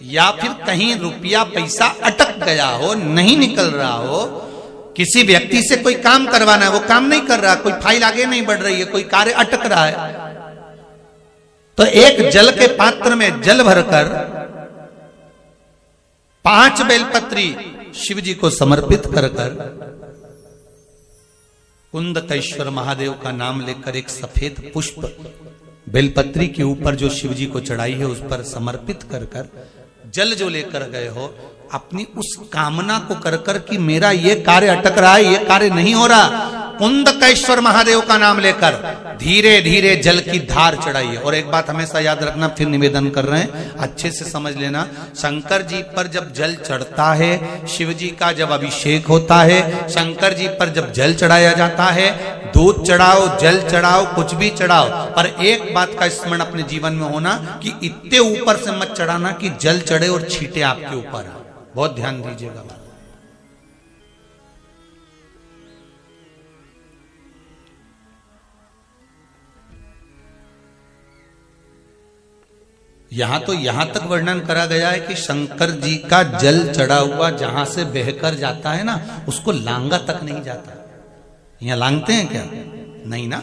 या फिर कहीं रुपया पैसा अटक गया हो, नहीं निकल रहा हो, किसी व्यक्ति से कोई काम करवाना है, वो काम नहीं कर रहा, कोई फाइल आगे नहीं बढ़ रही है, कोई कार्य अटक रहा है, तो एक जल के पात्र में जल भरकर 5 बेलपत्री शिव जी को समर्पित कर कुंदकेश्वर महादेव का नाम लेकर एक सफेद पुष्प बेलपत्री के ऊपर जो शिव जी को चढ़ाई है उस पर समर्पित कर जल जो लेकर गए हो, अपनी उस कामना को कर कि मेरा ये कार्य अटक रहा है, ये कार्य नहीं हो रहा, कुंदकेश्वर महादेव का नाम लेकर धीरे धीरे जल की धार चढ़ाइए। और एक बात हमेशा याद रखना, फिर निवेदन कर रहे हैं, अच्छे से समझ लेना, शंकर जी पर जब जल चढ़ता है, शिव जी का जब अभिषेक होता है, शंकर जी पर जब जल चढ़ाया जाता है, दूध चढ़ाओ, जल चढ़ाओ, कुछ भी चढ़ाओ, पर एक बात का स्मरण अपने जीवन में होना कि इतने ऊपर से मत चढ़ाना कि जल चढ़े और छींटे आपके ऊपर। बहुत ध्यान दीजिएगा। यहां तक वर्णन करा गया है कि शंकर जी का जल चढ़ा हुआ जहां से बहकर जाता है ना, उसको लांगा तक नहीं जाता। यहां लांगते हैं क्या? नहीं ना,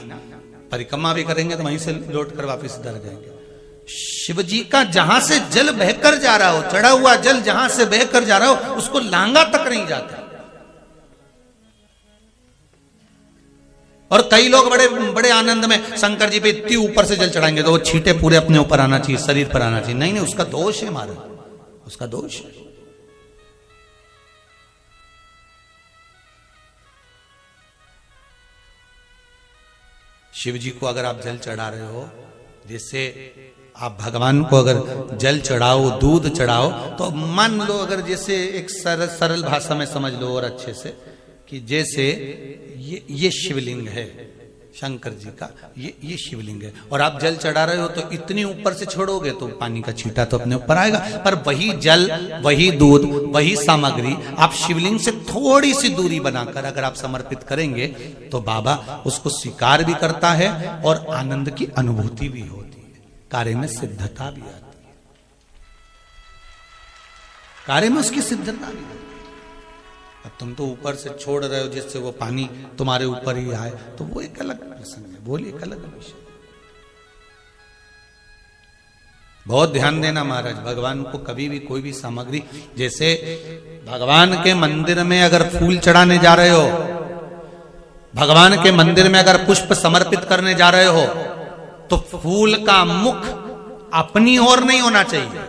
परिक्रमा भी करेंगे तो वहीं से लौट कर वापिस इधर जाएंगे। शिव जी का जहां से जल बहकर जा रहा हो, चढ़ा हुआ जल जहां से बहकर जा रहा हो, उसको लांगा तक नहीं जाता। और कई लोग बड़े बड़े आनंद में शंकर जी पे इतनी ऊपर से जल चढ़ाएंगे तो वो छींटे पूरे अपने ऊपर आना चाहिए, शरीर पर आना चाहिए। नहीं नहीं, उसका दोष है महाराज, उसका दोष है। शिव जी को अगर आप जल चढ़ा रहे हो, जैसे आप भगवान को अगर जल चढ़ाओ, दूध चढ़ाओ, तो मान लो अगर जैसे एक सरल भाषा में समझ लो और अच्छे से, कि जैसे ये शिवलिंग है शंकर जी का, ये शिवलिंग है, और आप जल चढ़ा रहे हो तो इतनी ऊपर से छोड़ोगे तो पानी का छींटा तो अपने ऊपर आएगा, पर वही जल, वही दूध, वही सामग्री आप शिवलिंग से थोड़ी सी दूरी बनाकर अगर आप समर्पित करेंगे तो बाबा उसको स्वीकार भी करता है और आनंद की अनुभूति भी होती है, कार्य में सिद्धता भी आती है, कार्य में उसकी सिद्धता भी। अब तुम तो ऊपर से छोड़ रहे हो जिससे वो पानी तुम्हारे ऊपर ही आए, तो वो एक अलग प्रसंग है, बोलिए एक अलग विषय। बहुत ध्यान देना महाराज, भगवान को कभी भी कोई भी सामग्री, जैसे भगवान के मंदिर में अगर फूल चढ़ाने जा रहे हो, भगवान के मंदिर में अगर पुष्प समर्पित करने जा रहे हो, तो फूल का मुख अपनी ओर नहीं होना चाहिए,